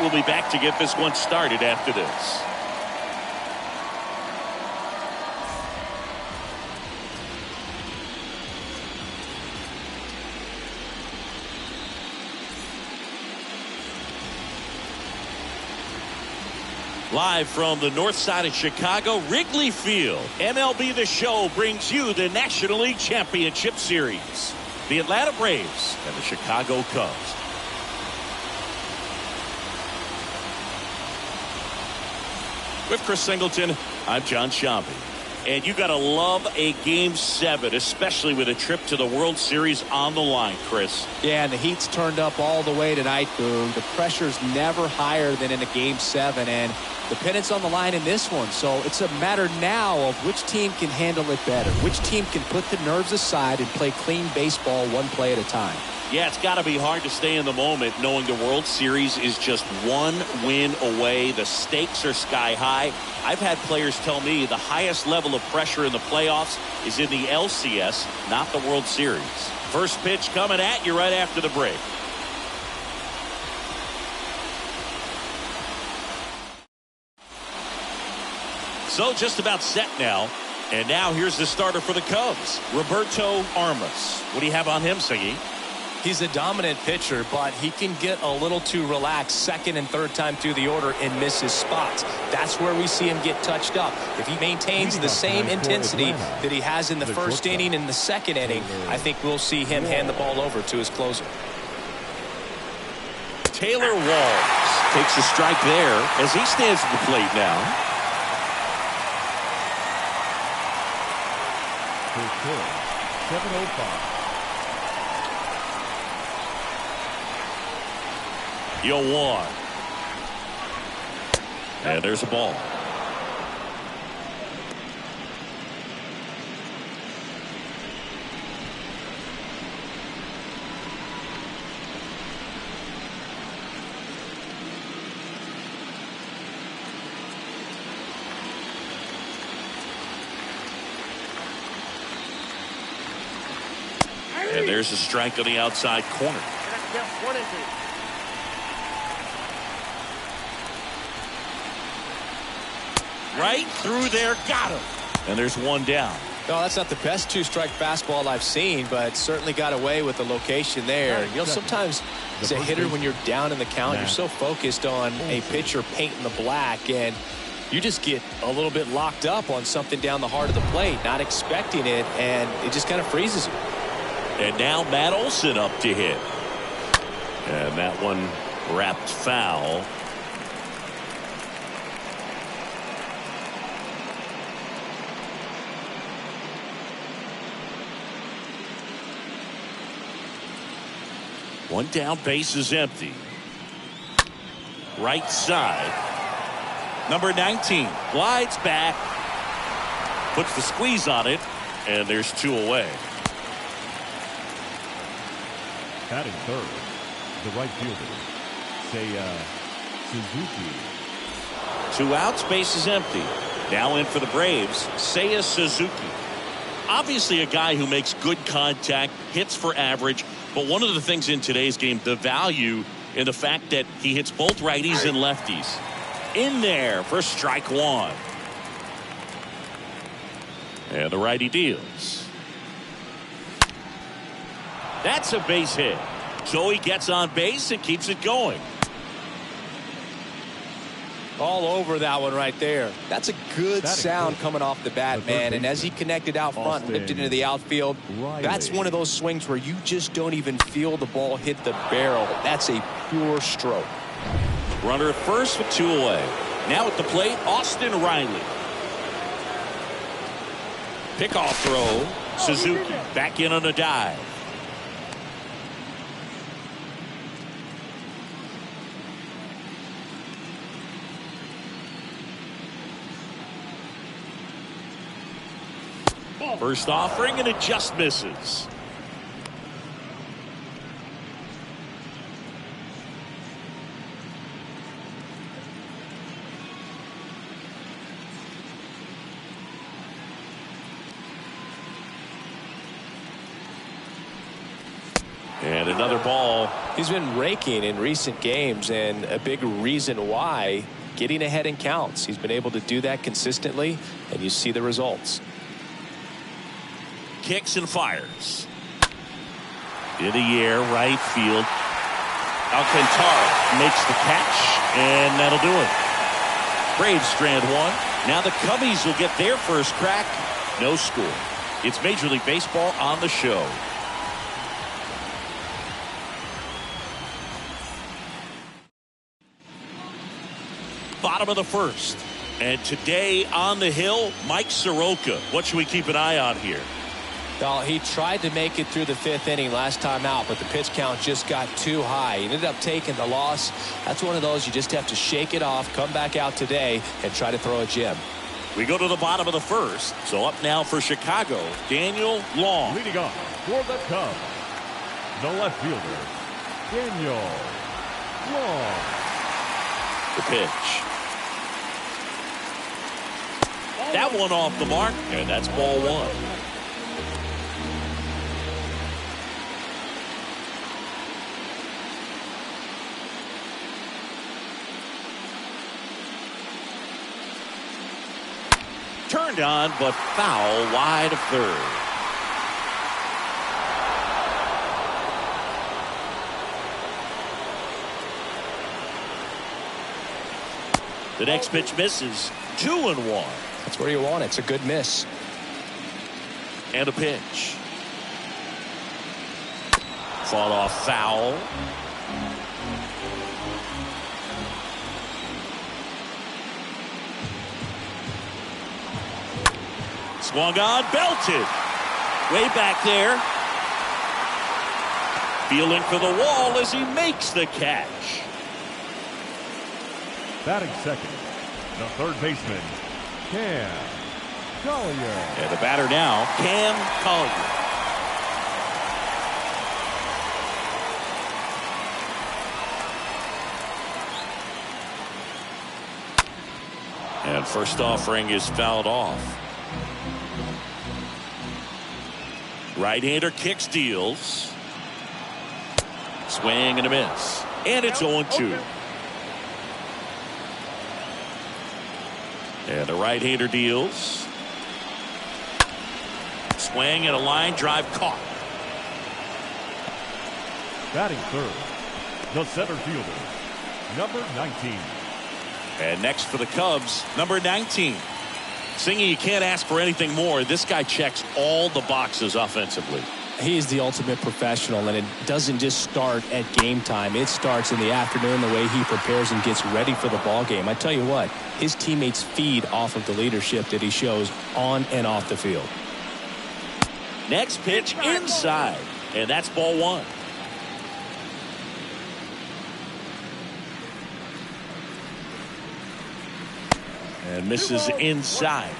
We'll be back to get this one started after this. Live from the north side of Chicago, Wrigley Field, MLB The Show brings you the National League Championship Series. The Atlanta Braves and the Chicago Cubs. With Chris Singleton, I'm John Shambi. And you got to love a Game 7, especially with a trip to the World Series on the line, Chris. Yeah, and the heat's turned up all the way tonight, Boog. The pressure's never higher than in a Game 7, and the pennant's on the line in this one. So it's a matter now of which team can handle it better, which team can put the nerves aside and play clean baseball one play at a time. Yeah, it's got to be hard to stay in the moment knowing the World Series is just one win away. The stakes are sky high. I've had players tell me the highest level of pressure in the playoffs is in the LCS, not the World Series. First pitch coming at you right after the break. So just about set now. And now here's the starter for the Cubs, Roberto Armas. What do you have on him, Siggy? He's a dominant pitcher, but he can get a little too relaxed second and third time through the order and miss his spots. That's where we see him get touched up. If he maintains the same intensity that he has in the first inning and the second inning, I think we'll see him hand the ball over to his closer. Taylor Walls takes a strike there as he stands at the plate now. 7:05. 0-1. And there's a ball. And there's a strike on the outside corner. Right through there, got him. And there's one down. No, that's not the best two-strike fastball I've seen, but certainly got away with the location there. You know, sometimes as a hitter, when you're down in the count, you're so focused on a pitcher painting the black, and you just get a little bit locked up on something down the heart of the plate, not expecting it, and it just kind of freezes you. And now Matt Olson up to hit. And that one wrapped foul. One down, base is empty. Right side. Number 19 glides back, puts the squeeze on it, and there's two away. Batting third, the right fielder, Seiya Suzuki. 2 outs, base is empty. Now in for the Braves, Seiya Suzuki. Obviously a guy who makes good contact, hits for average, but one of the things in today's game, the value in the fact that he hits both righties and lefties. In there for strike one. And the righty deals. That's a base hit. So he gets on base and keeps it going. All over that one right there. That's a good sound coming off the bat, man. And as he connected out front and lifted into the outfield, that's one of those swings where you just don't even feel the ball hit the barrel. That's a pure stroke. Runner at first with 2 away. Now at the plate, Austin Riley. Pickoff throw. Suzuki back in on a dive. First offering, and it just misses. And another ball. He's been raking in recent games, and a big reason why, getting ahead in counts. He's been able to do that consistently, and you see the results. Kicks and fires. In the air, right field. Alcantara makes the catch, and that'll do it. Braves strand one. Now the Cubbies will get their first crack. No score. It's Major League Baseball on the show. Bottom of the first. And today on the hill, Mike Soroka. What should we keep an eye on here? Well, he tried to make it through the 5th inning last time out, but the pitch count just got too high. He ended up taking the loss. That's one of those you just have to shake it off, come back out today, and try to throw a gem. We go to the bottom of the first. So up now for Chicago, Daniel Long. Leading off for the Cubs, the left fielder, Daniel Long. The pitch. That one off the mark, and that's ball one. Turned on, but foul wide of third. The next pitch misses. 2-1. That's where you want it. It's a good miss. And a pitch. Fought off foul. Swung on, belted. Way back there. Feeling for the wall as he makes the catch. Batting second, the third baseman, Cam Collier. And the batter now, Cam Collier. And first offering is fouled off. Right-hander kicks, deals. Swing and a miss. And it's 0-2. And the right-hander deals. Swing and a line drive caught. Batting third, the center fielder, number 19. And next for the Cubs, number 19. Singy, you can't ask for anything more. This guy checks all the boxes offensively. He is the ultimate professional, and it doesn't just start at game time. It starts in the afternoon, the way he prepares and gets ready for the ball game. I tell you what, his teammates feed off of the leadership that he shows on and off the field. Next pitch inside, and that's ball one. And misses inside.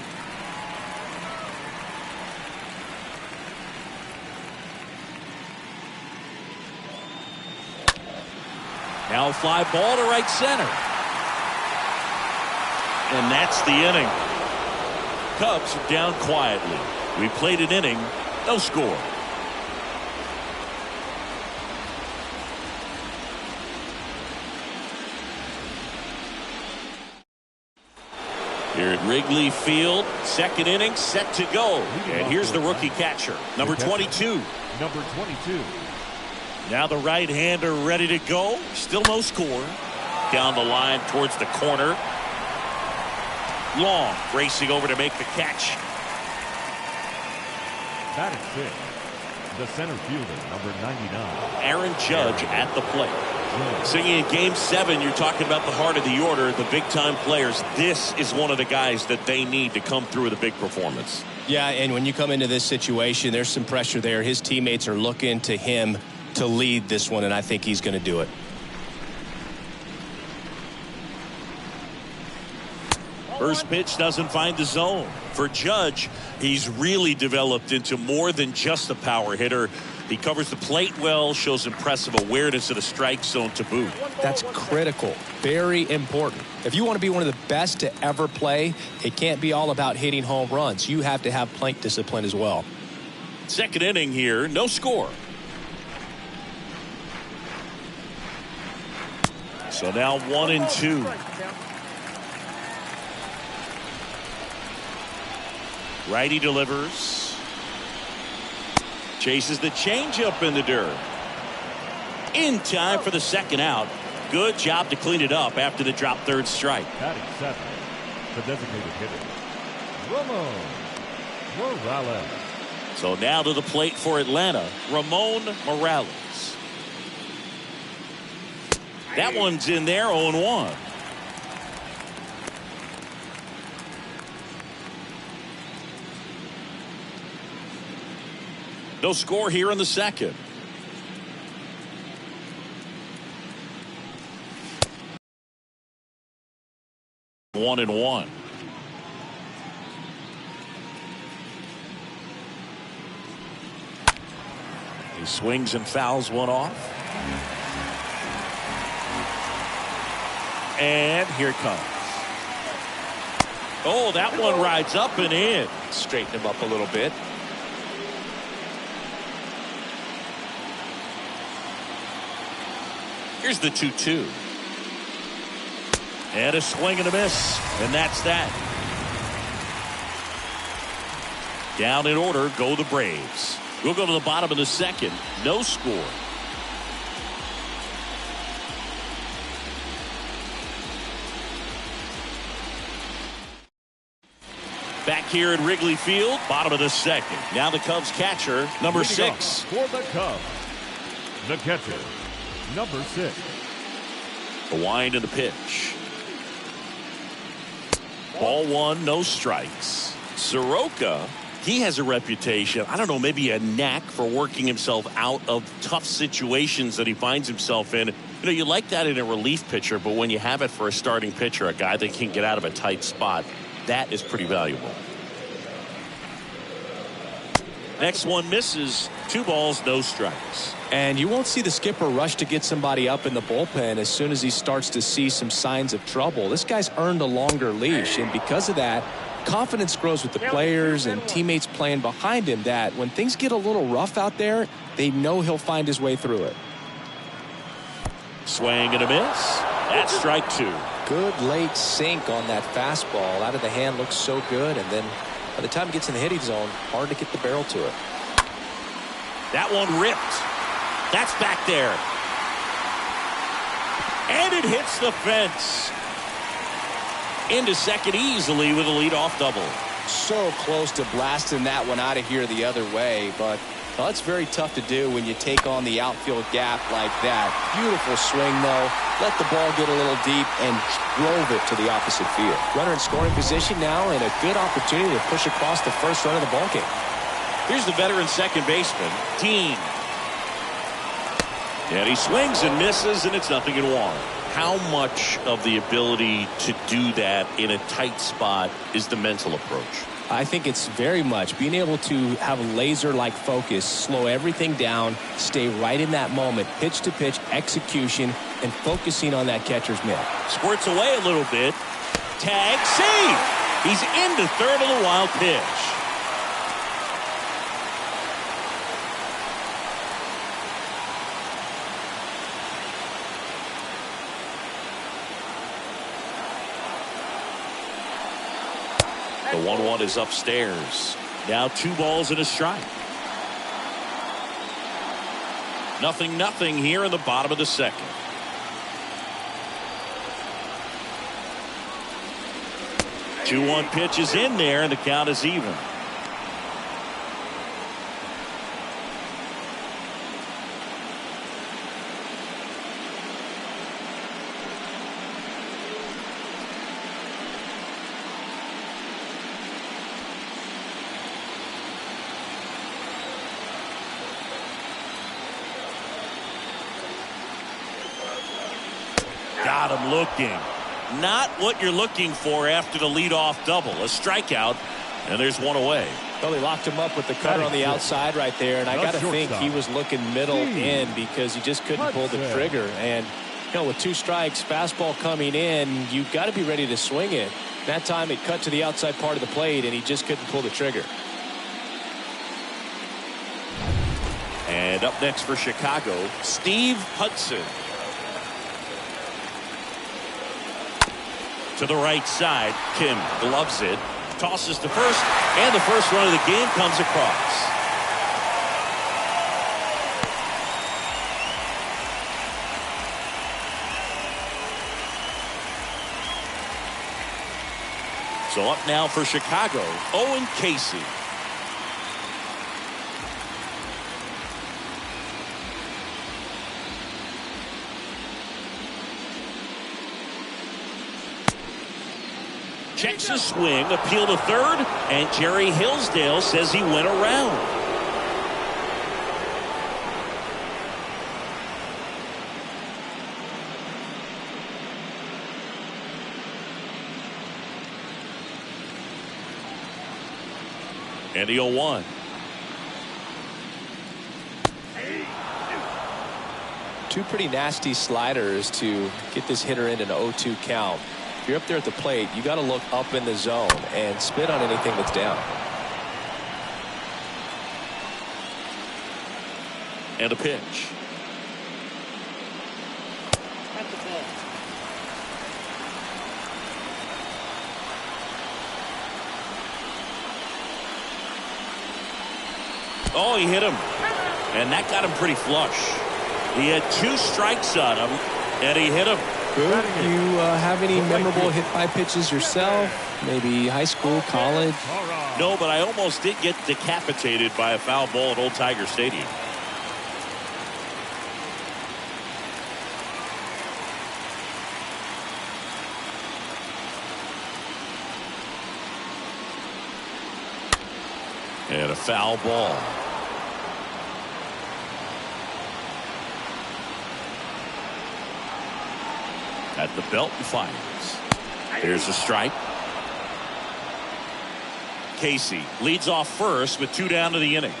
Now a fly ball to right center. And that's the inning. Cubs are down quietly. We played an inning, no score. Here at Wrigley Field, second inning set to go. And here's the rookie catcher, number 22. Number 22. Now the right-hander ready to go. Still no score. Down the line towards the corner. Long racing over to make the catch. Batting fifth, the center fielder, number 99. Aaron Judge at the plate. Singing in Game 7, you're talking about the heart of the order, the big-time players. This is one of the guys that they need to come through with a big performance. Yeah, and when you come into this situation, there's some pressure there. His teammates are looking to him to lead this one, and I think he's going to do it. First pitch doesn't find the zone. For Judge, he's really developed into more than just a power hitter. He covers the plate well, shows impressive awareness of the strike zone to boot. That's critical, very important. If you want to be one of the best to ever play, it can't be all about hitting home runs. You have to have plate discipline as well. Second inning here, no score. So now 1-2. Righty delivers. Chases the changeup in the dirt. In time for the second out. Good job to clean it up after the drop third strike. Batting 7, the designated hitter, Ramon Morales. So now to the plate for Atlanta, Ramon Morales. That one's in there, 0-1. No score here in the second. One and one. He swings and fouls one off. And here it comes. Oh, that one rides up and in. Straighten him up a little bit. Here's the 2-2. And a swing and a miss. And that's that. Down in order go the Braves. We'll go to the bottom of the second. No score. Back here at Wrigley Field, bottom of the second. Now the Cubs catcher, number 6. For the Cubs, the catcher, number 6. The wind and the pitch. Ball 1, no strikes. Soroka, he has a reputation, I don't know, maybe a knack for working himself out of tough situations that he finds himself in. You know, you like that in a relief pitcher, but when you have it for a starting pitcher, a guy that can get out of a tight spot, that is pretty valuable. Next one misses. 2 balls, no strikes. And you won't see the skipper rush to get somebody up in the bullpen as soon as he starts to see some signs of trouble. This guy's earned a longer leash, and because of that, confidence grows with the players and teammates playing behind him, that when things get a little rough out there, they know he'll find his way through it. Swing and a miss. That's strike 2. Good late sink on that fastball. Out of the hand, looks so good, and then by the time it gets in the hitting zone, hard to get the barrel to it. That one ripped. That's back there. And it hits the fence. Into second easily with a leadoff double. So close to blasting that one out of here the other way, but that's very tough to do when you take on the outfield gap like that. Beautiful swing, though. Let the ball get a little deep and drove it to the opposite field. Runner in scoring position now, and a good opportunity to push across the first run of the ballgame. Here's the veteran second baseman, Dean. And he swings and misses, and it's 0-1. How much of the ability to do that in a tight spot is the mental approach? I think it's very much being able to have a laser-like focus, slow everything down, stay right in that moment, pitch to pitch execution, and focusing on that catcher's mitt. Squirts away a little bit. Tag, save! He's into third on the wild pitch. The 1-1 is upstairs. Now 2 balls and a strike. 0-0 here in the bottom of the second. The 2-1 pitch is in there, and the count is even. Got him looking. Not what you're looking for after the leadoff double. A strikeout, and there's one away. Well, he locked him up with the cutter on the outside right there, and I got to think he was looking middle in because he just couldn't pull the trigger. And, you know, with 2 strikes, fastball coming in, you've got to be ready to swing it. That time it cut to the outside part of the plate, and he just couldn't pull the trigger. And up next for Chicago, Steve Hudson. To the right side. Kim gloves it. Tosses to first. And the first run of the game comes across. So up now for Chicago, Owen Casey. Checks his swing, appeal to third, and Jerry Hillsdale says he went around. And the 0-1. Two pretty nasty sliders to get this hitter in an 0-2 count. If you're up there at the plate, you got to look up in the zone and spit on anything that's down. And a pitch. Oh, he hit him. And that got him pretty flush. He had 2 strikes on him, and he hit him. Good. You have any memorable hit by pitches yourself? Maybe high school, college? No, but I almost did get decapitated by a foul ball at Old Tiger Stadium. And a foul ball. At the belt and fires. Here's a strike. Casey leads off first with 2 down to the inning.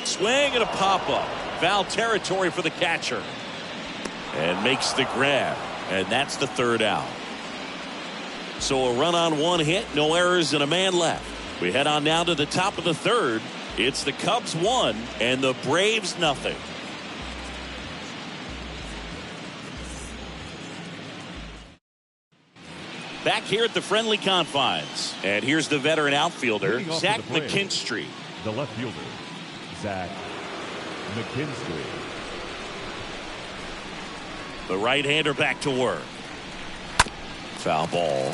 Swing and a pop-up. Foul territory for the catcher. And makes the grab. And that's the 3rd out. So a run on 1 hit, no errors, and a man left. We head on now to the top of the 3rd. It's the Cubs 1 and the Braves nothing. Back here at the friendly confines. And here's the veteran outfielder, Zach McKinstry. The left fielder, Zach McKinstry. The right-hander back to work. Foul ball.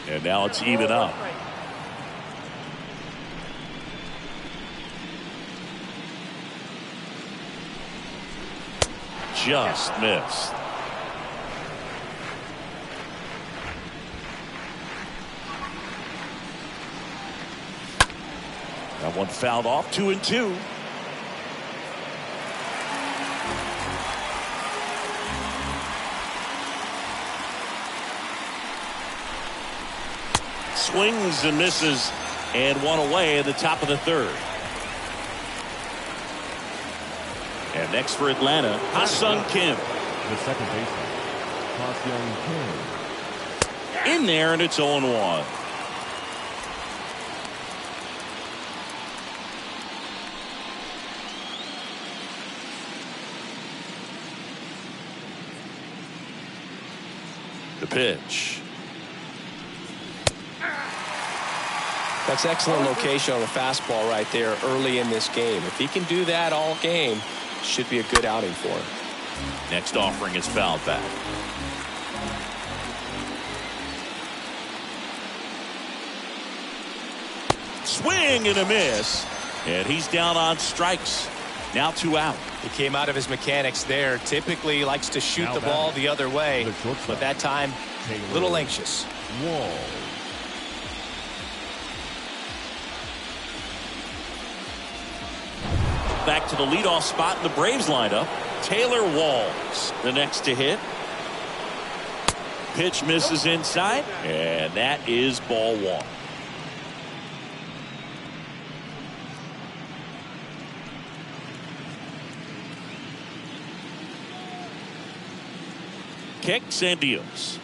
And now it's even up. Just missed. That one fouled off. 2-2. Swings and misses, and one away in the top of the 3rd. And next for Atlanta, Ha-Sung Kim. The second baseman, Ha-Sung Kim. In there, and it's 0-1. The pitch. That's excellent location on the fastball right there early in this game. If he can do that all game, should be a good outing for him. Next offering is fouled back. Swing and a miss. And he's down on strikes. Now 2 out. He came out of his mechanics there. Typically likes to shoot the ball the other way. But that time, a little anxious. Wall. Back to the leadoff spot in the Braves lineup. Taylor Walls, the next to hit. Pitch misses inside, and that is ball 1. Kicks and deals.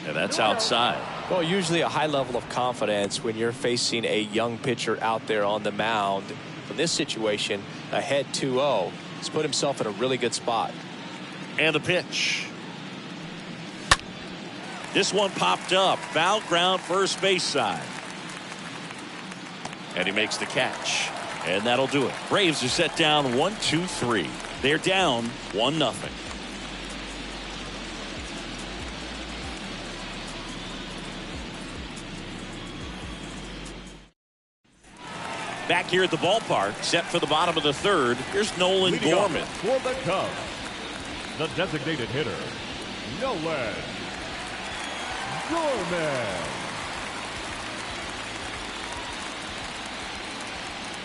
And that's outside. Well, usually a high level of confidence when you're facing a young pitcher out there on the mound. In this situation, ahead 2-0. He's put himself in a really good spot. And the pitch. This one popped up. Foul ground, first base side. And he makes the catch. And that'll do it. Braves are set down 1-2-3. They're down 1-0. Back here at the ballpark, set for the bottom of the third. Here's Nolan Gorman. For the Cubs, the designated hitter, Nolan Gorman.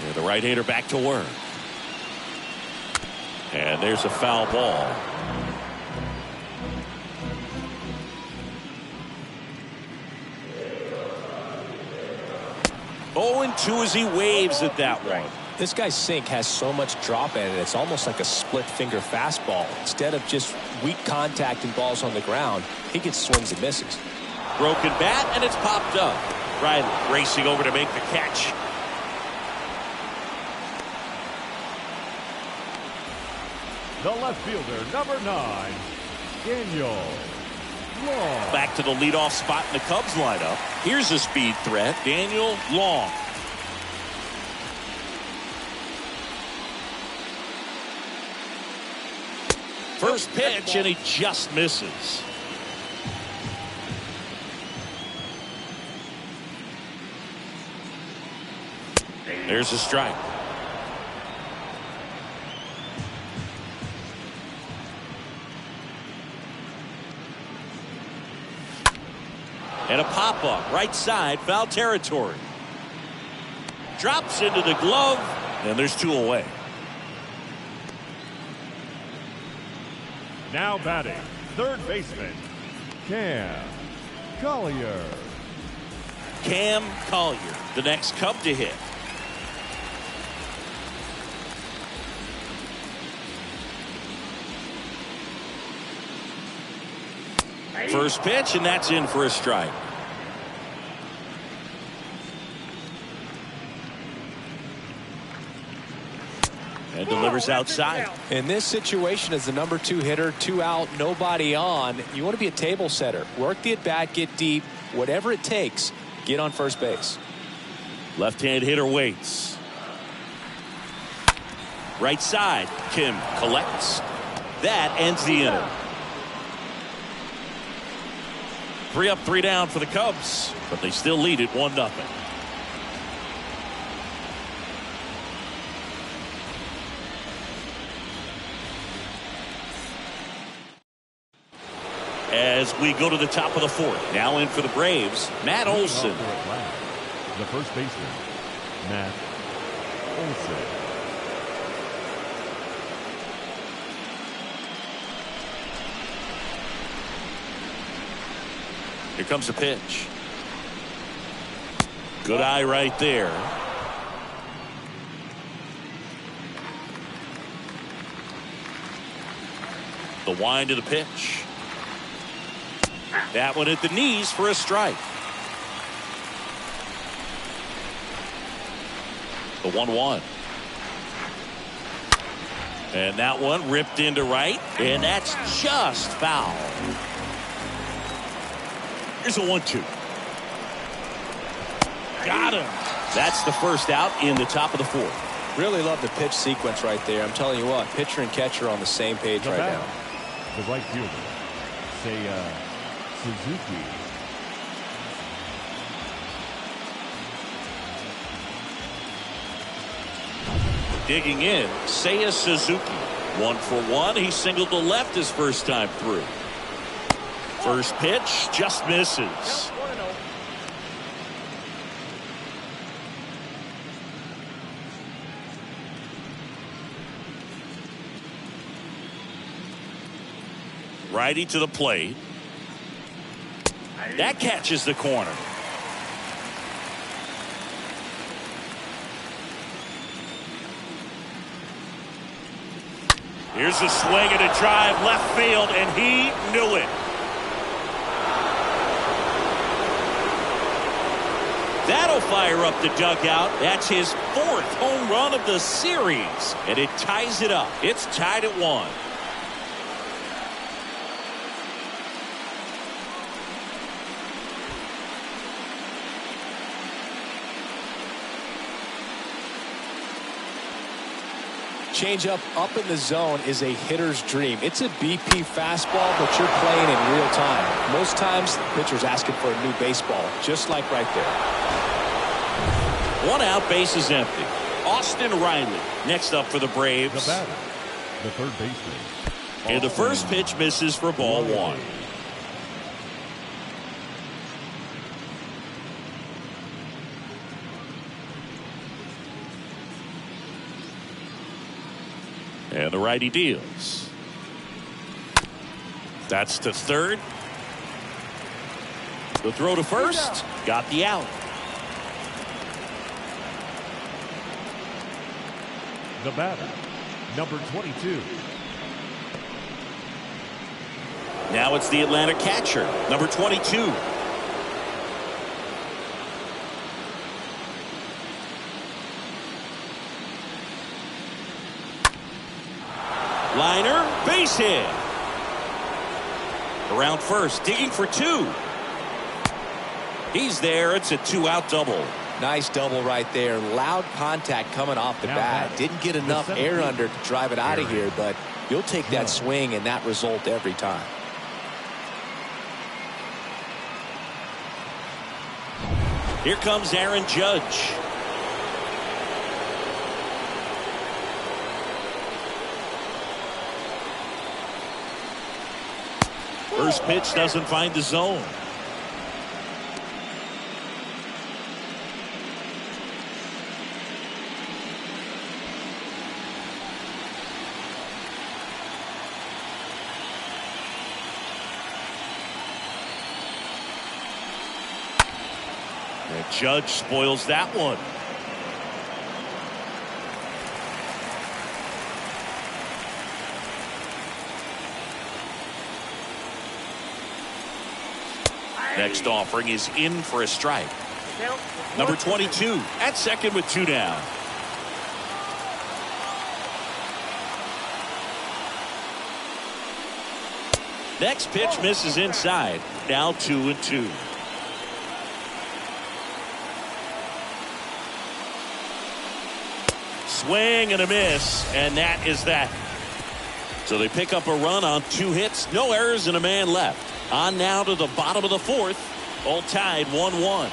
Yeah, the right-hander back to work. And there's a foul ball. Oh, and 2 as he waves at that one. This guy's sink has so much drop in it. It's almost like a split finger fastball. Instead of just weak contact and balls on the ground, he gets swings and misses. Broken bat, and it's popped up. Riley racing over to make the catch. The left fielder, number 9, Daniel Long. Back to the leadoff spot in the Cubs lineup. Here's a speed threat, Daniel Long. First pitch, and he just misses. There's a strike. And a pop-up, right side, foul territory. Drops into the glove, and there's 2 away. Now batting, third baseman, Cam Collier. Cam Collier, the next Cub to hit. First pitch, and that's in for a strike. And delivers outside. In this situation, as the number 2 hitter, 2 out, nobody on, you want to be a table setter. Work the at-bat, get deep, whatever it takes, get on first base. Left-hand hitter waits. Right side, Kim collects. That ends the inning. 3 up, 3 down for the Cubs, but they still lead it 1-0. As we go to the top of the 4th, now in for the Braves, Matt Olson. The first baseman, Matt Olson. Here comes the pitch. Good eye right there. The wind of the pitch. That one at the knees for a strike. The 1-1. And that one ripped into right, and that's just foul. Here's a 1-2. Got him. That's the first out in the top of the 4th. Really love the pitch sequence right there. I'm telling you what, pitcher and catcher are on the same page right now. The right fielder, Seiya Suzuki. Digging in, Seiya Suzuki. 1 for 1. He singled to left his first time through. First pitch just misses. Righty to the plate. That catches the corner. Here's a swing and a drive left field, and he knew it. That'll fire up the dugout. That's his 4th home run of the series. And it ties it up. It's tied at 1. Changeup up in the zone is a hitter's dream. It's a BP fastball, but you're playing in real time. Most times, the pitcher's asking for a new baseball, just like right there. 1 out, bases empty. Austin Riley next up for the Braves. The batter, the third baseman. And the first pitch misses for ball 1. And the righty deals. That's to third. The throw to first. Got the out. The batter, number 22. Now it's the Atlanta catcher, number 22. Liner, base hit. Around first, digging for 2. He's there. It's a 2-out double. Nice double right there. Loud contact coming off the bat. Didn't get enough air under to drive it out of here, but you'll take that swing and that result every time. Here comes Aaron Judge. First pitch doesn't find the zone. And Judge spoils that one. Next offering is in for a strike. Number 22 at second with 2 down. Next pitch misses inside. Now 2-2. Swing and a miss, and that is that. So they pick up a run on 2 hits, no errors, and a man left. On now to the bottom of the 4th. All tied 1-1.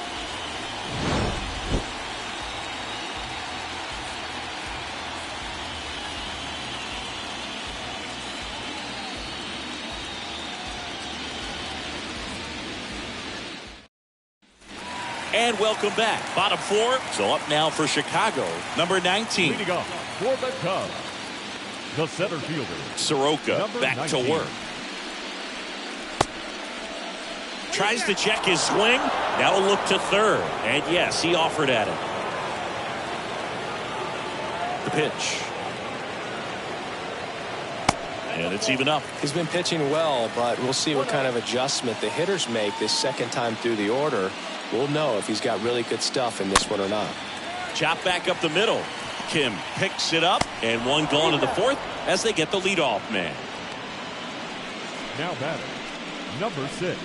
And welcome back. Bottom 4. So up now for Chicago. Number 19. Leading off for the Cubs, the center fielder, Soroka number back 19. to work. Tries to check his swing. Now a look to third. And yes, he offered at it. The pitch. And it's even up. He's been pitching well, but we'll see what kind of adjustment the hitters make this second time through the order. We'll know if he's got really good stuff in this one or not. Chop back up the middle. Kim picks it up, and one gone in the 4th as they get the leadoff man. Now batting, number 6.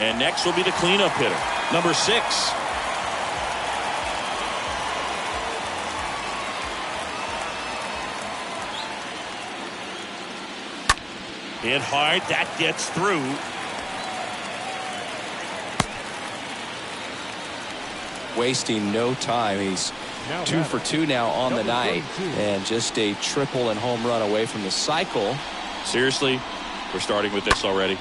And next will be the cleanup hitter, number 6. Hit hard, that gets through. Wasting no time. He's 2 for 2 now on the night, and just a triple and home run away from the cycle. Seriously, we're starting with this already.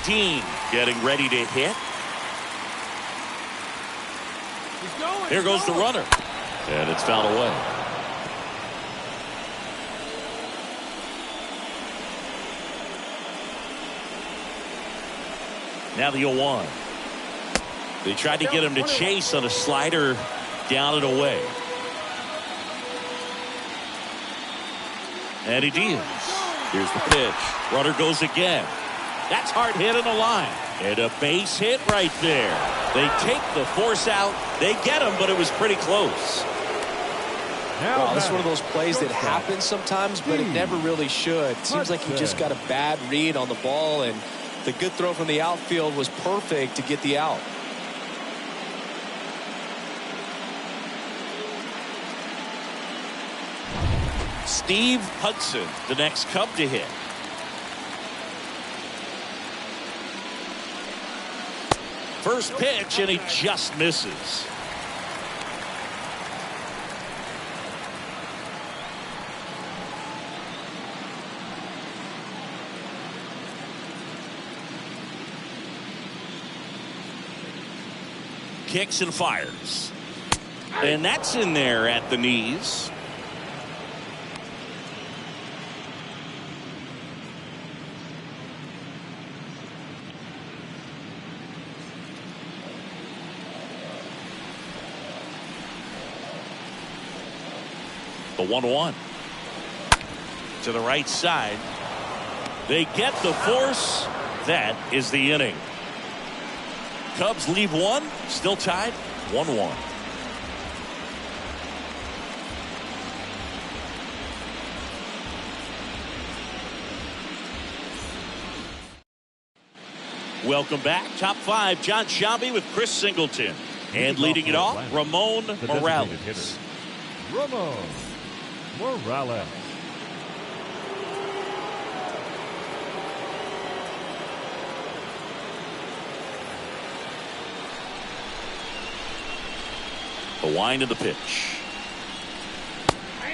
Dean getting ready to hit. Here goes the runner. And it's fouled away. Now the 0-1. They tried to get him to chase on a slider down and away. And he deals. Here's the pitch. Runner goes again. That's hard hit in the line. And a base hit right there. They take the force out. They get him, but it was pretty close. Well, this is one of those plays that happens sometimes, but it never really should. It seems like he just got a bad read on the ball, and the good throw from the outfield was perfect to get the out. Steve Hudson, the next Cub to hit. First pitch, and he just misses. Kicks and fires. And that's in there at the knees. The 1-1 to the right side. They get the force. That is the inning. Cubs leave one, still tied 1-1. Welcome back. Top 5, John Shelby with Chris Singleton. And leading it off, Ramon Morales. Ramon Morales. The wind of the pitch.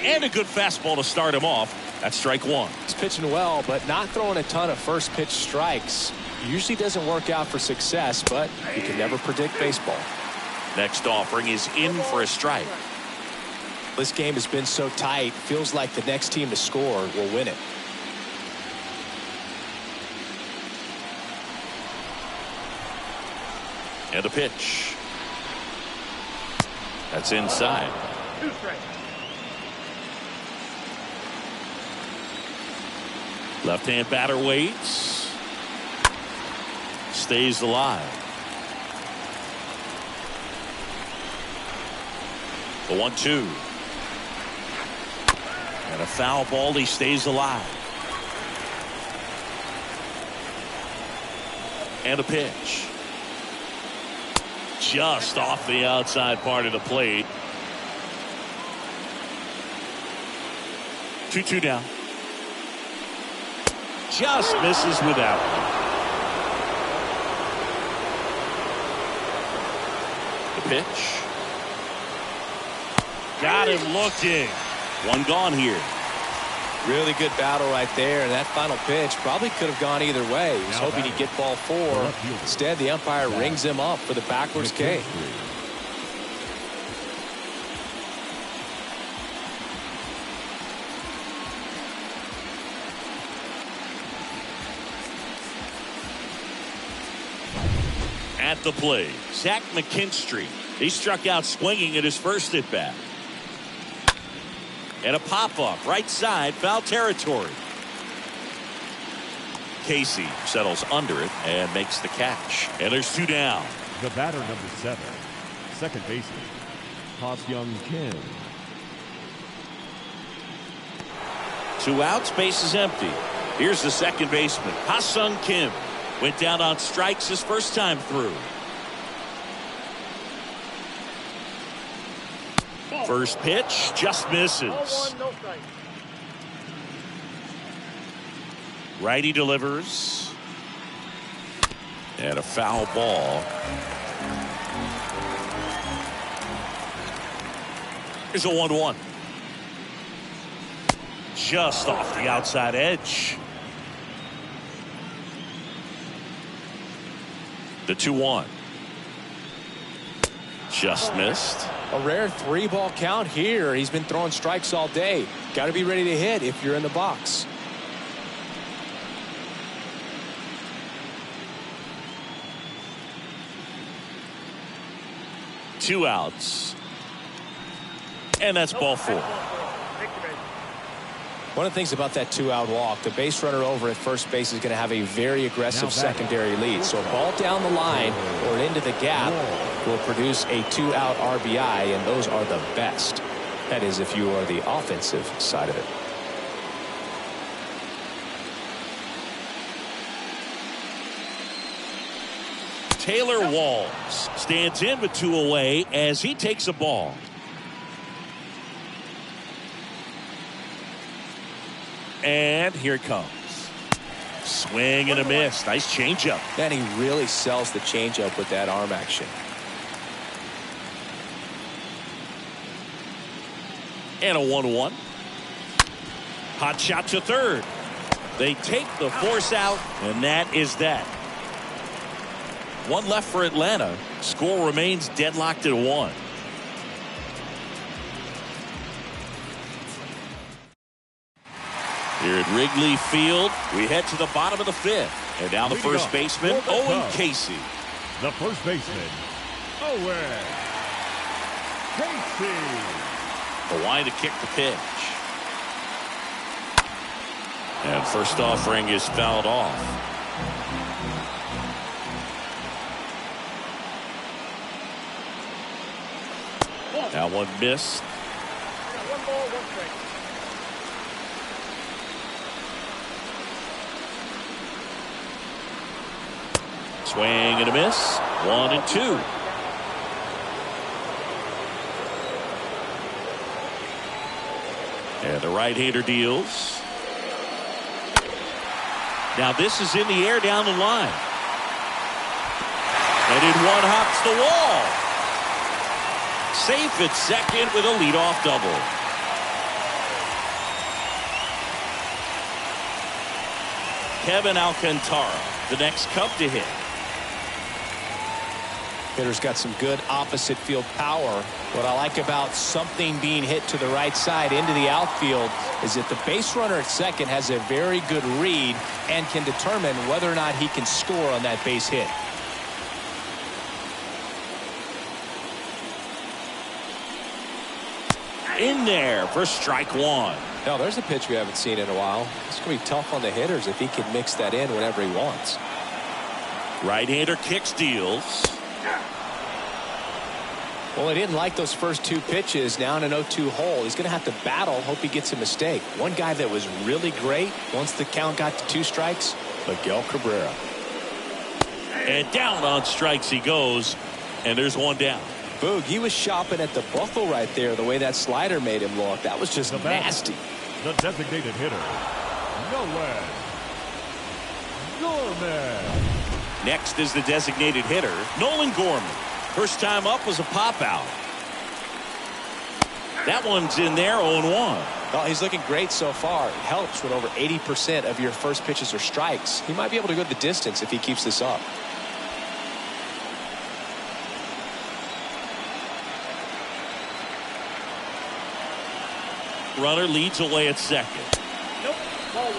And a good fastball to start him off. That's strike one. He's pitching well, but not throwing a ton of first pitch strikes. Usually doesn't work out for success, but you can never predict baseball. Next offering is in for a strike. This game has been so tight, feels like the next team to score will win it. And a pitch. That's inside. 2 strikes. Left-hand batter waits. Stays alive. The 1-2. And a foul ball. He stays alive. And a pitch. Just off the outside part of the plate. 2-2 down. Just misses with that one. The pitch. Got him looking. One gone here. Really good battle right there. And that final pitch probably could have gone either way. He was hoping he'd get ball 4. Instead, the umpire rings him up for the backwards K. At the plate, Zach McKinstry. He struck out swinging at his first at bat. And a pop-up right side, foul territory. Casey settles under it and makes the catch. And there's 2 down. The batter, number 7, second baseman, Ha-Seong Kim. 2 outs, base is empty. Here's the second baseman, Ha-Seong Kim. Went down on strikes his first time through. First pitch just misses. 0-1, no strike. Righty delivers. And a foul ball. Here's a 1-1. Just off the outside edge. The 2-1. Just missed. A rare 3-ball count here. He's been throwing strikes all day. Got to be ready to hit if you're in the box. Two outs. And that's ball 4. One of the things about that 2-out walk, the base runner over at first base is going to have a very aggressive secondary lead. So a ball down the line or into the gap will produce a 2-out RBI, and those are the best. That is, if you are the offensive side of it. Taylor Walls stands in with 2 away as he takes a ball. And here it comes. Swing and a miss. Nice changeup. And he really sells the changeup with that arm action. And a 1-1. Hot shot to third. They take the force out, and that is that. 1 left for Atlanta. Score remains deadlocked at 1. Here at Wrigley Field, we head to the bottom of the 5th. And now the first baseman, Owen Casey. The first baseman, Owen Casey. The line to kick the pitch. And first offering is fouled off. That one missed. One ball, 1 strike. Swing and a miss. 1 and 2. And the right-hander deals. Now this is in the air down the line. And in one hops the wall. Safe at second with a leadoff double. Kevin Alcantara, the next Cub to hit. Hitter's got some good opposite field power. What I like about something being hit to the right side into the outfield is that the base runner at second has a very good read and can determine whether or not he can score on that base hit. In there for strike 1. Now there's a pitch we haven't seen in a while. It's going to be tough on the hitters if he can mix that in whenever he wants. Right-hander kicks, deals. Well, he didn't like those first 2 pitches. Now in an 0-2 hole, he's going to have to battle, hope he gets a mistake. One guy that was really great once the count got to 2 strikes, Miguel Cabrera. And down on strikes he goes, and there's 1 down. Boog, he was shopping at the buckle right there, the way that slider made him look. That was just nasty. The designated hitter, Nolan Gorman. Next is the designated hitter, Nolan Gorman. First time up was a pop out. That one's in there, 0-1. Well, he's looking great so far. It helps when over 80% of your first pitches are strikes. He might be able to go the distance if he keeps this up. Runner leads away at second. Nope. Ball 1.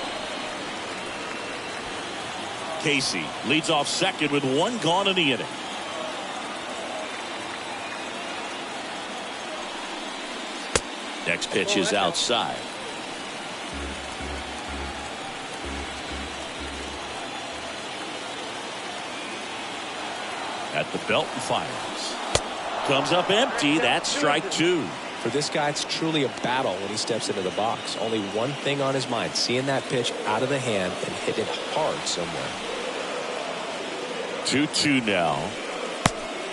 Casey leads off second with 1 gone in the inning. Next pitch is outside. At the belt and fires. Comes up empty. That's strike 2. For this guy, it's truly a battle when he steps into the box. Only one thing on his mind, seeing that pitch out of the hand and hit it hard somewhere. 2-2 now.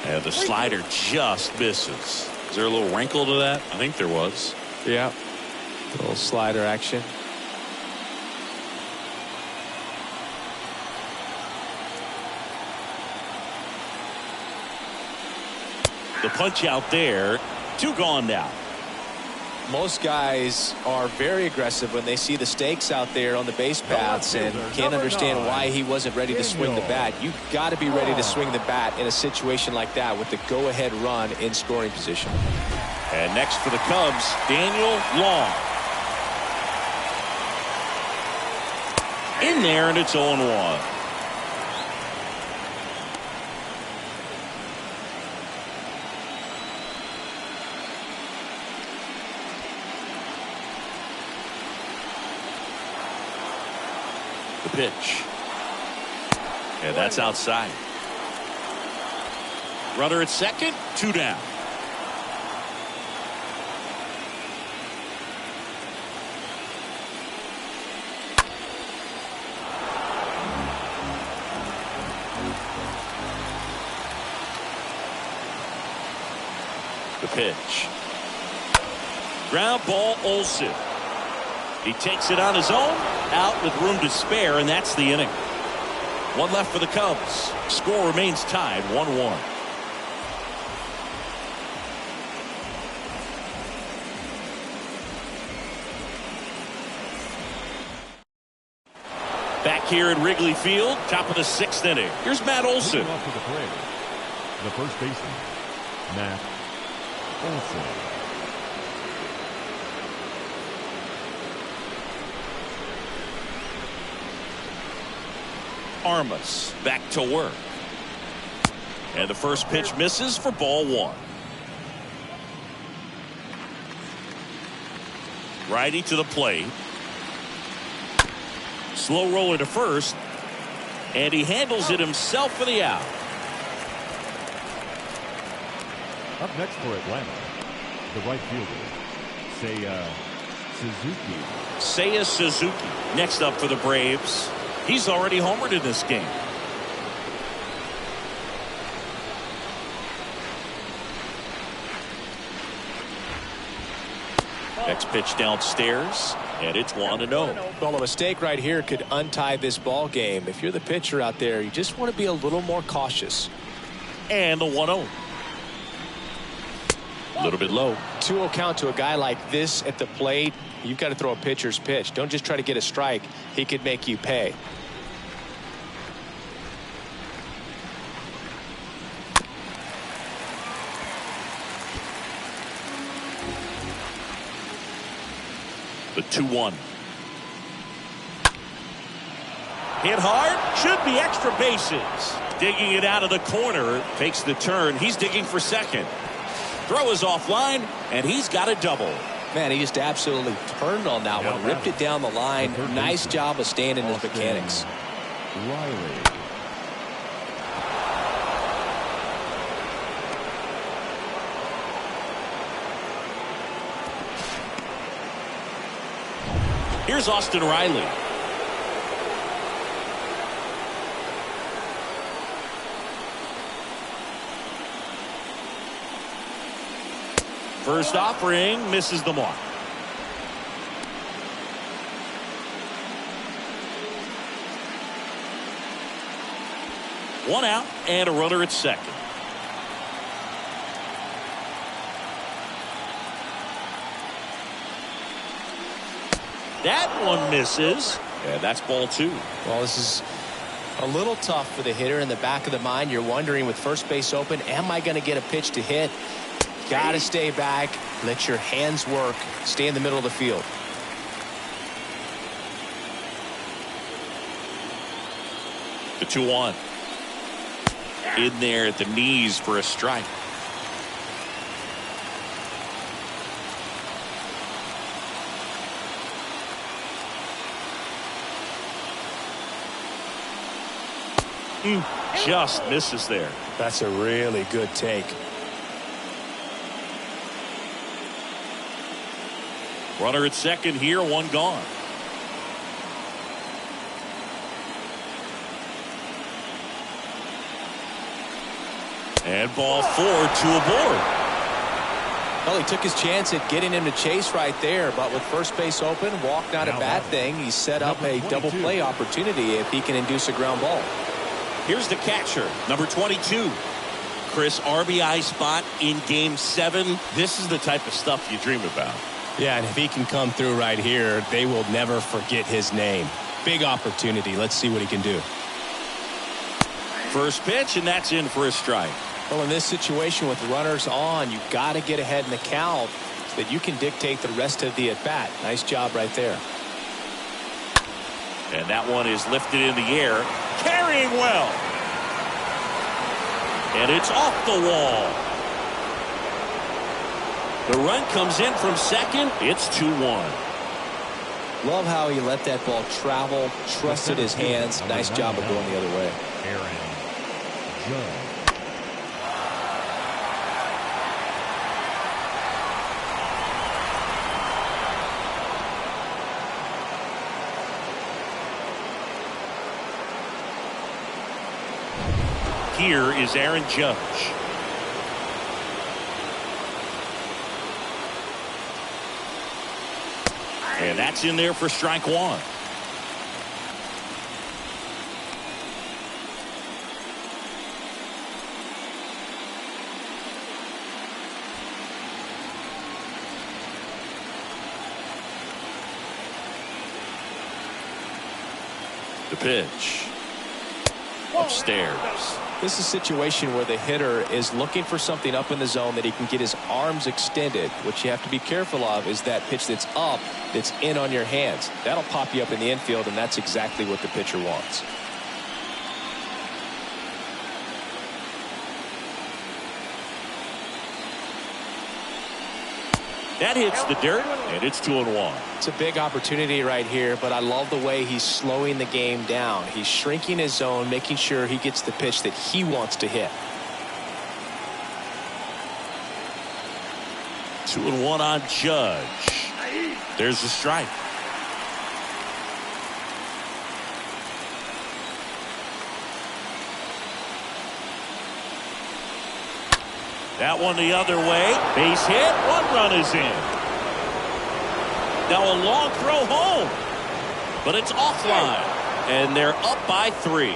And the slider just misses. Is there a little wrinkle to that? I think there was. Yeah. A little slider action. The punch out there. 2 gone now. Most guys are very aggressive when they see the stakes out there on the base paths and can't understand why he wasn't ready to swing the bat. You've got to be ready to swing the bat in a situation like that with the go-ahead run in scoring position. And next for the Cubs, Daniel Long. In there, and it's 0-1. pitch. And that's outside. Runner at second, 2 down. The pitch. Ground ball, Olsen. He takes it on his own, out with room to spare, and that's the inning. One left for the Cubs. Score remains tied, 1-1. Back here at Wrigley Field, top of the 6th inning. Here's Matt Olsen. Off to the plate, the first baseman, Matt Olsen. Armas back to work. And the first pitch misses for ball 1. Righty to the plate. Slow roller to first. And he handles it himself for the out. Up next for Atlanta, the right fielder, Seiya Suzuki. Next up for the Braves. He's already homered in this game. Next pitch downstairs, and it's 1-0. Well, a mistake right here could untie this ball game. If you're the pitcher out there, you just want to be a little more cautious. And the 1-0. A little bit low. 2-0 count to a guy like this at the plate. You've got to throw a pitcher's pitch. Don't just try to get a strike. He could make you pay. The 2-1. Hit hard. Should be extra bases. Digging it out of the corner. Takes the turn. He's digging for second. Throw is offline, and he's got a double. Man, he just absolutely turned on that one. Ripped it down the line. Nice job of staying in his mechanics. Riley. Here's Austin Riley. First offering misses the mark. One out and a runner at second. That one misses. And that's ball 2. Well, this is a little tough for the hitter. In the back of the mind, you're wondering with first base open, am I going to get a pitch to hit? Got to stay back. Let your hands work. Stay in the middle of the field. The 2-1. In there at the knees for a strike. Just misses there. That's a really good take. Runner at second here, one gone. And ball 4, 2 aboard. Well, he took his chance at getting him to chase right there, but with first base open, walk not a bad thing. He set up a double play opportunity if he can induce a ground ball. Here's the catcher, number 22. Chris, RBI spot in game 7. This is the type of stuff you dream about. Yeah, and if he can come through right here, they will never forget his name. Big opportunity. Let's see what he can do. First pitch, and that's in for a strike. Well, in this situation with runners on, you've got to get ahead in the count so that you can dictate the rest of the at-bat. Nice job right there. And that one is lifted in the air, carrying well. And it's off the wall. The run comes in from second. It's 2-1. Love how he let that ball travel, trusted his hands. Nice job of going the other way. Aaron Judge. Here is Aaron Judge. And that's in there for strike one. The pitch. Upstairs. This is a situation where the hitter is looking for something up in the zone that he can get his arms extended. What you have to be careful of is that pitch that's up, that's in on your hands. That'll pop you up in the infield, and that's exactly what the pitcher wants. That hits the dirt, and it's 2-1. It's a big opportunity right here, but I love the way he's slowing the game down. He's shrinking his zone, making sure he gets the pitch that he wants to hit. 2-1 on Judge. There's the strike. That one the other way. Base hit. One run is in. Now a long throw home. But it's offline. And they're up by 3.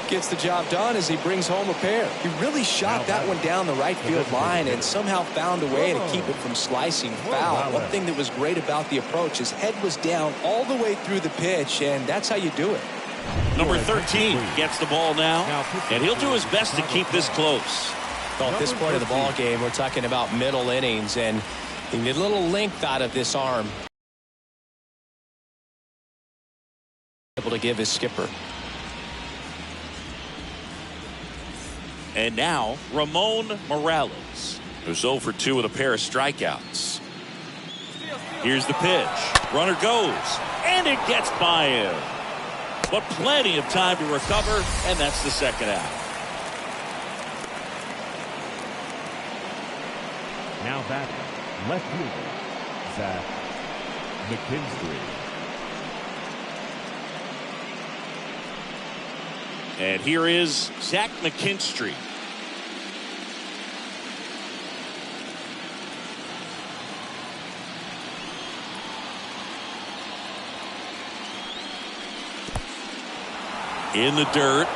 Gets the job done as he brings home a pair. He really shot that one down the right field line and somehow found a way to keep it from slicing foul. One thing that was great about the approach, his head was down all the way through the pitch, and that's how you do it. Number 13 gets the ball now, and he'll do his best to keep this close. Well, at this point of the ball game, we're talking about middle innings, and you need a little length out of this arm. Able to give his skipper. And now Ramon Morales, who's 0 for 2 with a pair of strikeouts. Here's the pitch. Runner goes, and it gets by him. But plenty of time to recover, and that's the second out. Now back, left fielder, Zach McKinstry. And here is Zach McKinstry. In the dirt.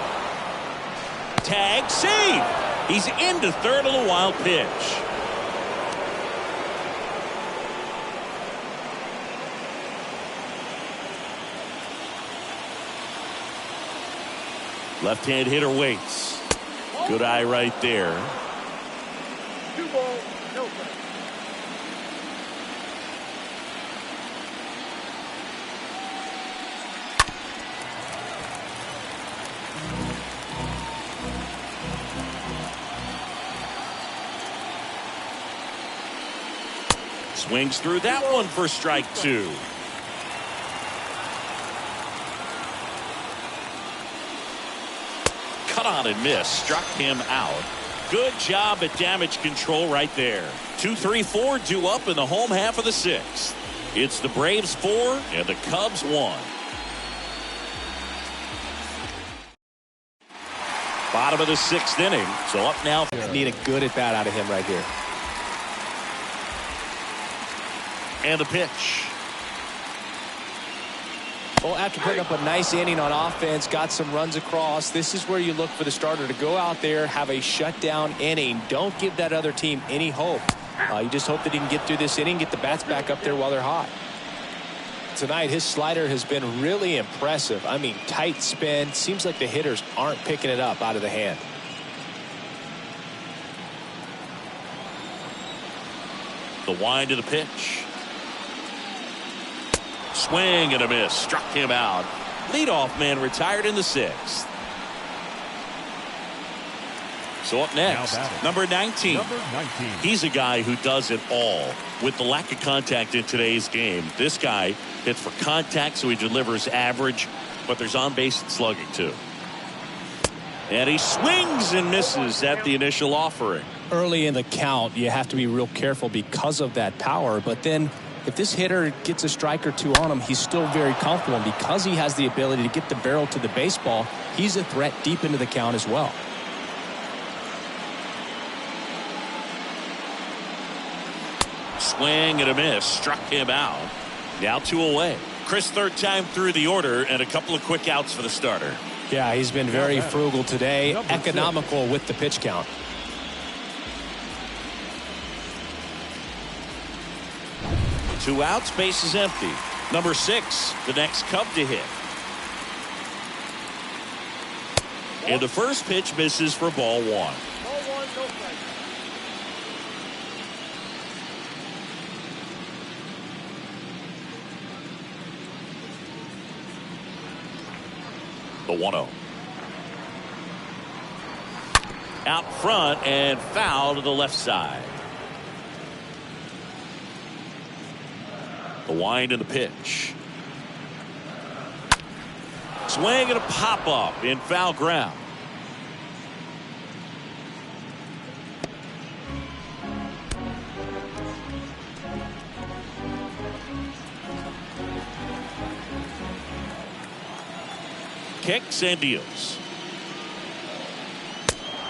Tag, save. He's into third on the wild pitch. Left-hand hitter waits. Good eye right there. 2 balls, no strike. Swings through that one for strike 2. Cut on and miss. Struck him out. Good job at damage control right there. 2-3-4 due up in the home half of the 6th. It's the Braves 4 and the Cubs 1. Bottom of the 6th inning. So up now. Need a good at bat out of him right here. And the pitch. Well, after putting up a nice inning on offense, got some runs across, this is where you look for the starter to go out there, have a shutdown inning. Don't give that other team any hope. You just hope that he can get through this inning, get the bats back up there while they're hot. Tonight, his slider has been really impressive. I mean, tight spin. Seems like the hitters aren't picking it up out of the hand. The wind to the pitch. Swing and a miss. Struck him out. Leadoff man retired in the 6th. So up next, number 19. He's a guy who does it all. With the lack of contact in today's game, this guy hits for contact, so he delivers average, but there's on-base and slugging too. And he swings and misses at the initial offering. Early in the count, you have to be real careful because of that power, but then if this hitter gets a strike or two on him, he's still very comfortable. And because he has the ability to get the barrel to the baseball, he's a threat deep into the count as well. Swing and a miss. Struck him out. Now 2 away. Chris, third time through the order, and a couple of quick outs for the starter. Yeah, he's been very frugal today. Economical with the pitch count. Two outs, base is empty. Number 6, the next Cub to hit. And the first pitch misses for ball 1. Ball 1, no strike. The 1-0. Out front and foul to the left side. The wind and the pitch. Swing and a pop up in foul ground. Kicks and deals.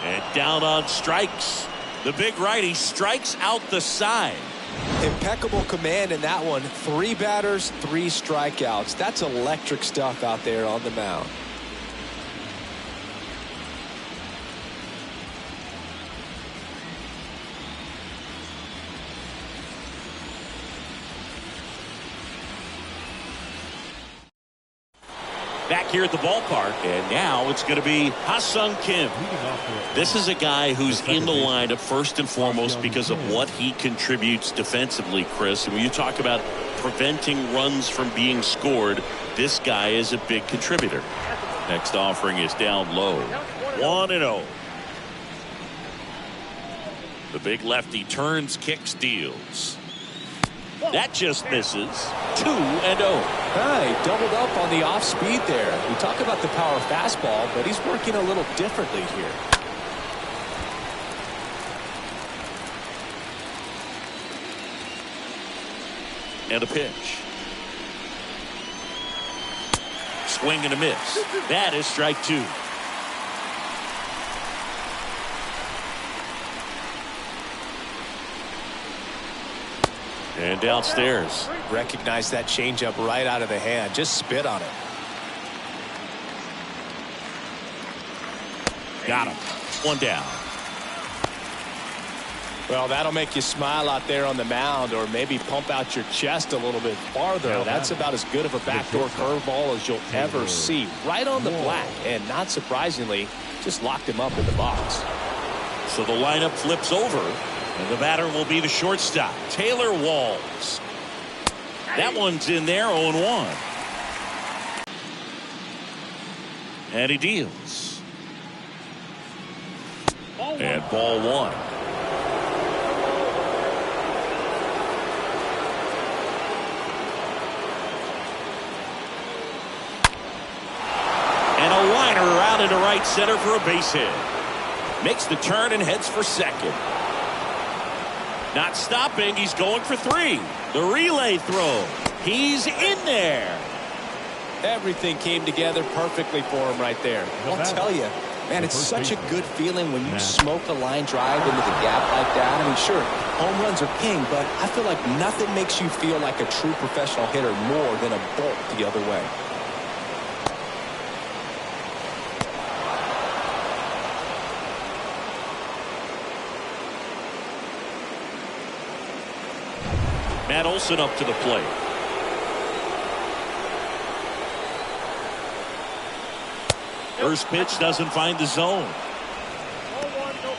And down on strikes. The big righty strikes out the side. Impeccable command in that one. 3 batters, 3 strikeouts. That's electric stuff out there on the mound. Back here at the ballpark, and now it's going to be Ha-Sung Kim. This is a guy who's in the lineup first and foremost because of what he contributes defensively, Chris. And when you talk about preventing runs from being scored, this guy is a big contributor. Next offering is down low. 1-0. The big lefty turns, kicks, deals. That just misses. 2-0. He doubled up on the off speed there. We talk about the power fastball, but he's working a little differently here. And a pitch. Swing and a miss. That is strike 2. And downstairs. Recognize that changeup right out of the hand. Just spit on it. Got him. 1 down. Well, that'll make you smile out there on the mound, or maybe pump out your chest a little bit farther. That's about as good of a backdoor curveball as you'll ever see. Right on the black, and not surprisingly, just locked him up in the box. So the lineup flips over. And the batter will be the shortstop, Taylor Walls. That one's in there, 0-1. And he deals. And ball 1. And a liner out into right center for a base hit. Makes the turn and heads for second. Not stopping. He's going for 3. The relay throw. He's in there. Everything came together perfectly for him right there. I'll tell you, man, it's such a good feeling when you smoke a line drive into the gap like that. I mean, sure, home runs are king, but I feel like nothing makes you feel like a true professional hitter more than a bolt the other way. Matt Olson up to the plate. First pitch doesn't find the zone. Ball 1, no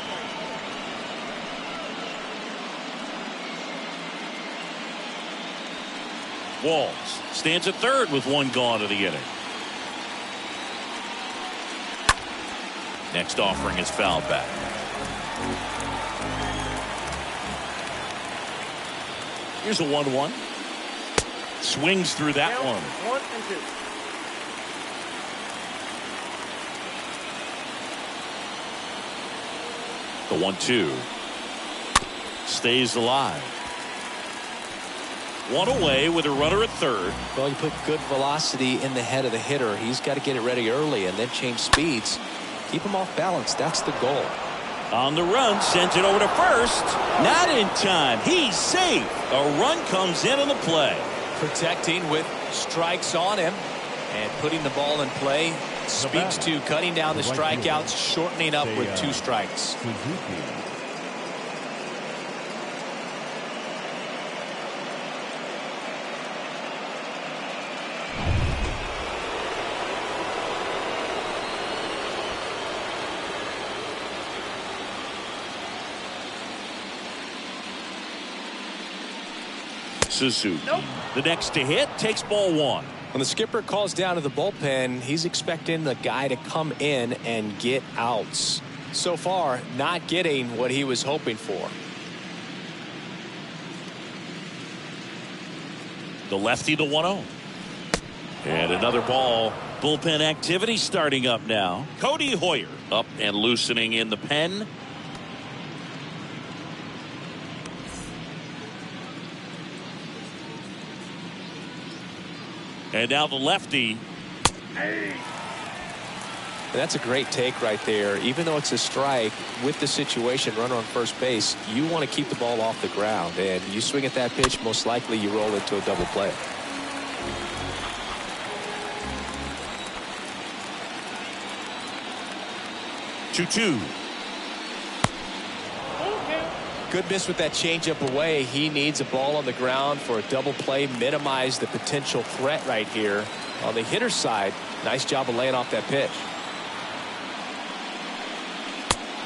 strike. Walls stands at third with 1 gone of the inning. Next offering is fouled back. Here's a 1-1. Swings through that one. 1 and 2. The 1-2 stays alive. One away with a runner at third. Well, you put good velocity in the head of the hitter. He's got to get it ready early and then change speeds. Keep him off balance. That's the goal. On the run, sends it over to first. Not in time. He's safe. A run comes in on the play. Protecting with strikes on him and putting the ball in play speaks to cutting down the strikeouts, shortening up with 2 strikes. Suzuki. The next to hit takes ball 1. When the skipper calls down to the bullpen, he's expecting the guy to come in and get outs. So far, not getting what he was hoping for. The lefty to 1-0. And another ball. Bullpen activity starting up now. Cody Hoyer up and loosening in the pen. And now the lefty. That's a great take right there. Even though it's a strike, with the situation, runner on first base, you want to keep the ball off the ground. And you swing at that pitch, most likely you roll into a double play. Two. Good miss with that changeup away. He needs a ball on the ground for a double play. Minimize the potential threat right here. On the hitter's side, nice job of laying off that pitch.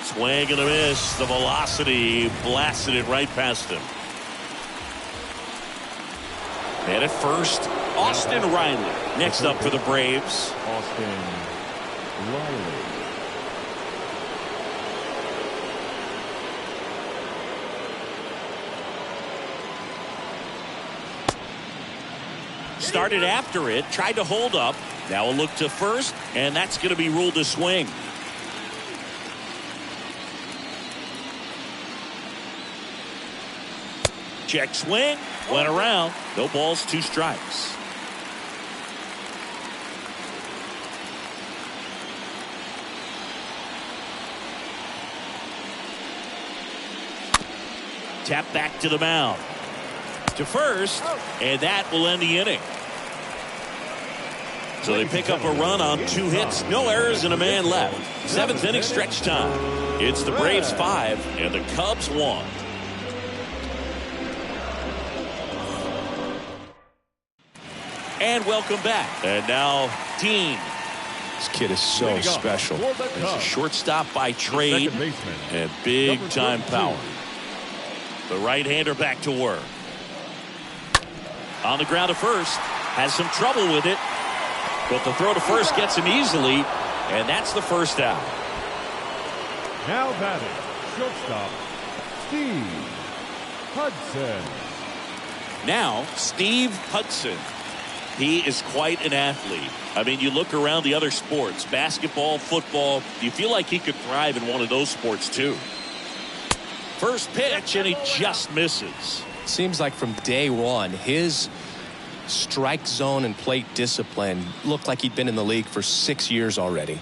Swing and a miss. The velocity blasted it right past him. And at first, Austin Riley. Next up for the Braves. Austin Riley. Started after it, tried to hold up. Now a look to first, and that's going to be ruled a swing. Check swing, went around. No balls, 2 strikes. Tap back to the mound. To first, and that will end the inning. So they pick up a run on 2 hits, no errors, and a man left. 7th inning stretch time. It's the Braves 5 and the Cubs 1. And welcome back. And now Dean. This kid is so special. He's a shortstop by trade and big time power. The right-hander back to work. On the ground to first, has some trouble with it, but the throw to first gets him easily, and that's the first out. Now batting, shortstop, Steve Hudson. Now, Steve Hudson. He is quite an athlete. I mean, you look around the other sports, basketball, football, you feel like he could thrive in one of those sports too. First pitch, and he just misses. Seems like from day one, his strike zone and plate discipline looked like he'd been in the league for 6 years already.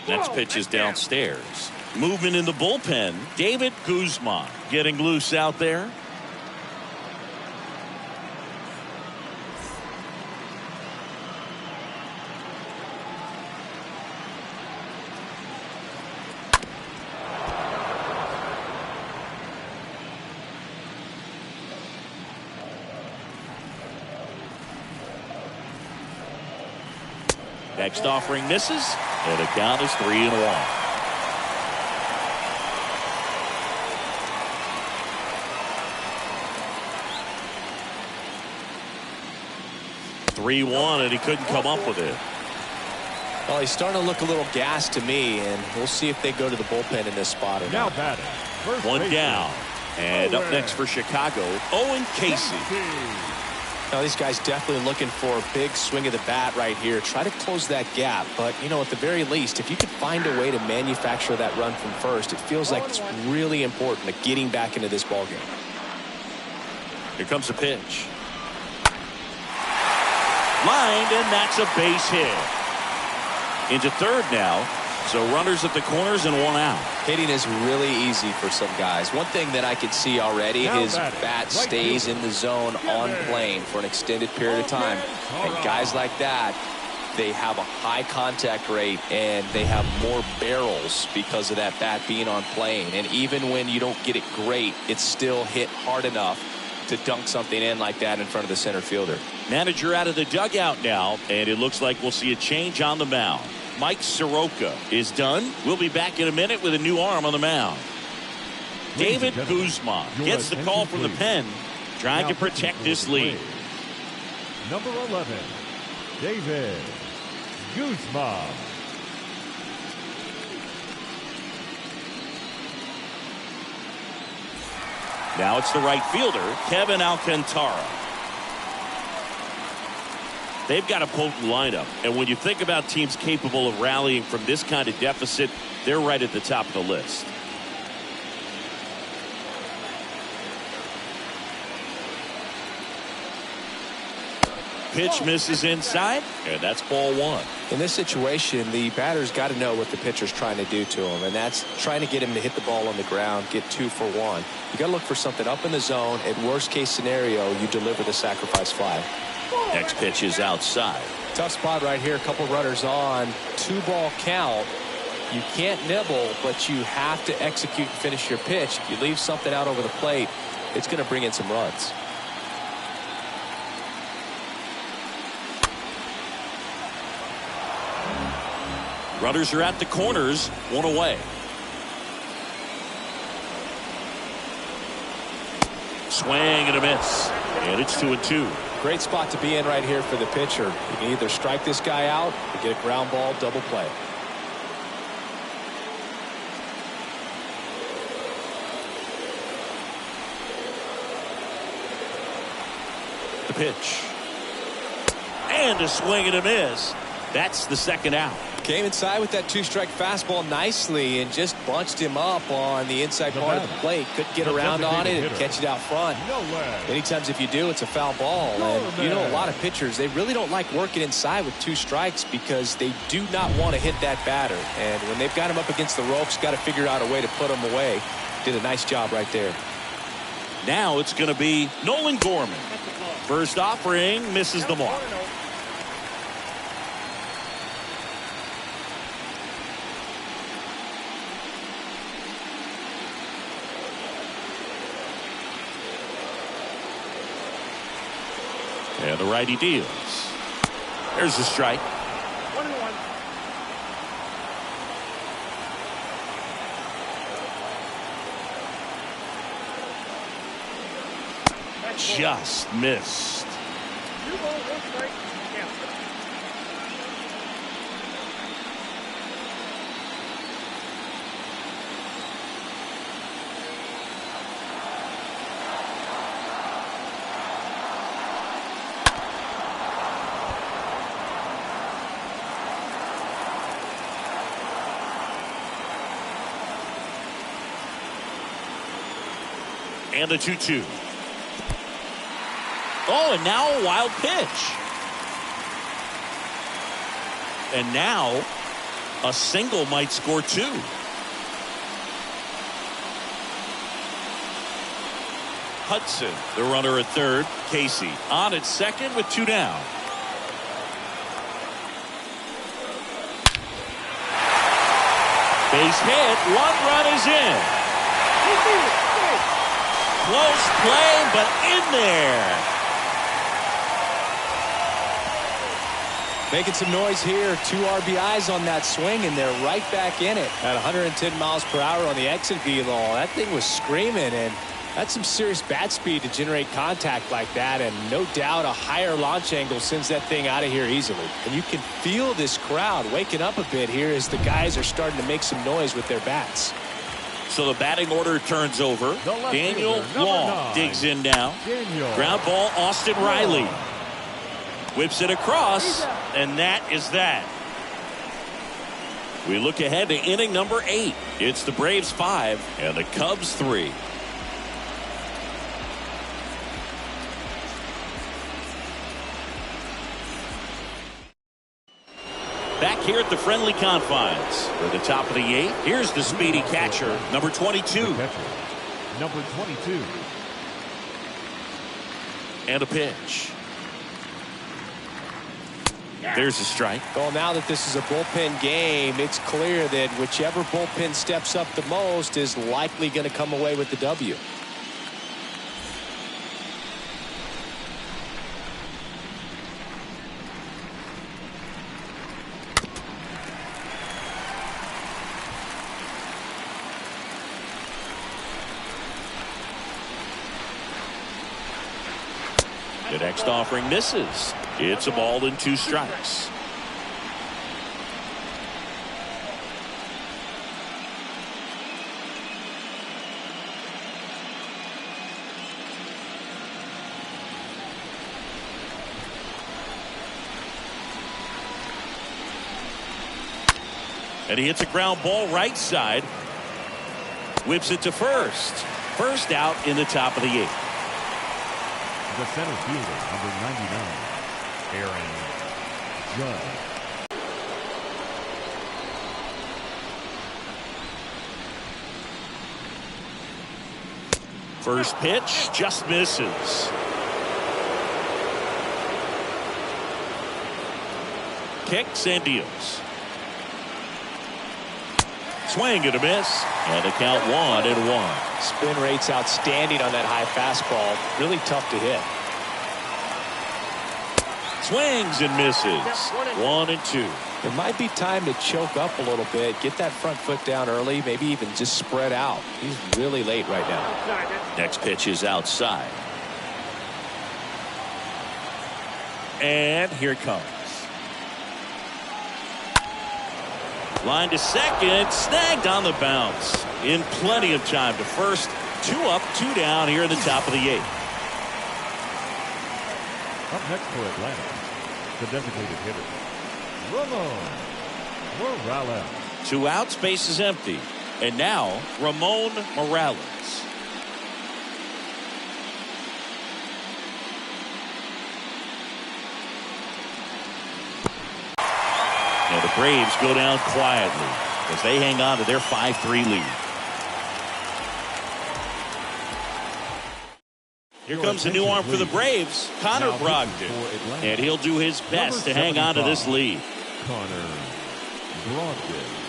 Next pitch is downstairs. Movement in the bullpen. David Guzman getting loose out there. Next offering misses, and the count is 3-1. And he couldn't come up with it. Well, he's starting to look a little gassed to me, and we'll see if they go to the bullpen in this spot or Now not. batting. First One baseman. down. And up next for Chicago, Owen Casey. Now, these guys definitely looking for a big swing of the bat right here. Try to close that gap. But, you know, at the very least, if you could find a way to manufacture that run from first, it feels like it's really important to getting back into this ballgame. Here comes the pitch. Lined, and that's a base hit. Into third now. So runners at the corners and one out. Hitting is really easy for some guys. One thing that I can see already, his bat stays in the zone on plane for an extended period of time. And guys like that, they have a high contact rate and they have more barrels because of that bat being on plane. And even when you don't get it great, it's still hit hard enough to dunk something in like that in front of the center fielder. Manager out of the dugout now, and it looks like we'll see a change on the mound. Mike Soroka is done. We'll be back in a minute with a new arm on the mound. David Guzman gets the call from the pen, trying to protect this lead. Number 11, David Guzman. Now it's the right fielder, Kevin Alcantara. They've got a potent lineup, and when you think about teams capable of rallying from this kind of deficit, they're right at the top of the list. Pitch misses inside, and that's ball one. In this situation, the batter's got to know what the pitcher's trying to do to him, and that's trying to get him to hit the ball on the ground, get 2 for 1. You got to look for something up in the zone. At worst case scenario, you deliver the sacrifice fly. Next pitch is outside. Tough spot right here. A couple runners on. 2-ball count. You can't nibble, but you have to execute and finish your pitch. If you leave something out over the plate, it's going to bring in some runs. Runners are at the corners, one away. Swing and a miss. And it's 2-2. Great spot to be in right here for the pitcher. You can either strike this guy out or get a ground ball, double play. The pitch. And a swing and a miss. That's the second out. Came inside with that 2-strike fastball nicely and just bunched him up on the inside part of the plate. Couldn't get around on it and catch it out front. Many times if you do, it's a foul ball. And you know, a lot of pitchers, they really don't like working inside with 2 strikes because they do not want to hit that batter. And when they've got him up against the ropes, got to figure out a way to put him away. Did a nice job right there. Now it's going to be Nolan Gorman. First offering, misses the mark. And the righty deals. There's the strike. 1-1. Just missed. 2 balls, 1 strike. Count. And the 2-2. Oh, and now a wild pitch. And now a single might score 2. Hudson, the runner at third. Casey on at second with 2 down. Base hit. 1 run is in. Close play, but in there. Making some noise here. 2 RBIs on that swing, and they're right back in it at 110 miles per hour on the exit velo. That thing was screaming, and That's some serious bat speed to generate contact like that, and no doubt a higher launch angle sends that thing out of here easily. And you can feel this crowd waking up a bit here as the guys are starting to make some noise with their bats. So the batting order turns over. Daniel Long digs in now. Ground ball, Austin Riley. Whips it across, and that is that. We look ahead to inning number 8. It's the Braves 5 and the Cubs 3. Back here at the friendly confines for the top of the 8th. Here's the speedy catcher, number 22. Number 22. And a pitch. There's a strike. Well, now that this is a bullpen game, it's clear that whichever bullpen steps up the most is likely going to come away with the W. The next offering misses. It's a ball and 2 strikes. And he hits a ground ball right side. Whips it to first. First out in the top of the 8th. The center fielder, number 99, Aaron Judge. First pitch just misses. Kicks and deals. Swing and a miss. And the count 1-1. Spin rate's outstanding on that high fastball. Really tough to hit. Swings and misses. 1-2. There might be time to choke up a little bit, get that front foot down early, maybe even just spread out. He's really late right now. Next pitch is outside. And here it comes. Line to second, snagged on the bounce. In plenty of time to first. 2 up, 2 down here in the top of the 8th. Up next for Atlanta, the designated hitter, Ramon Morales. 2 outs, base is empty. And now, Ramon Morales. And the Braves go down quietly as they hang on to their 5-3 lead. Here comes a new arm for the Braves, Connor Brogdon. And he'll do his best to hang on to this lead. Connor Brogdon.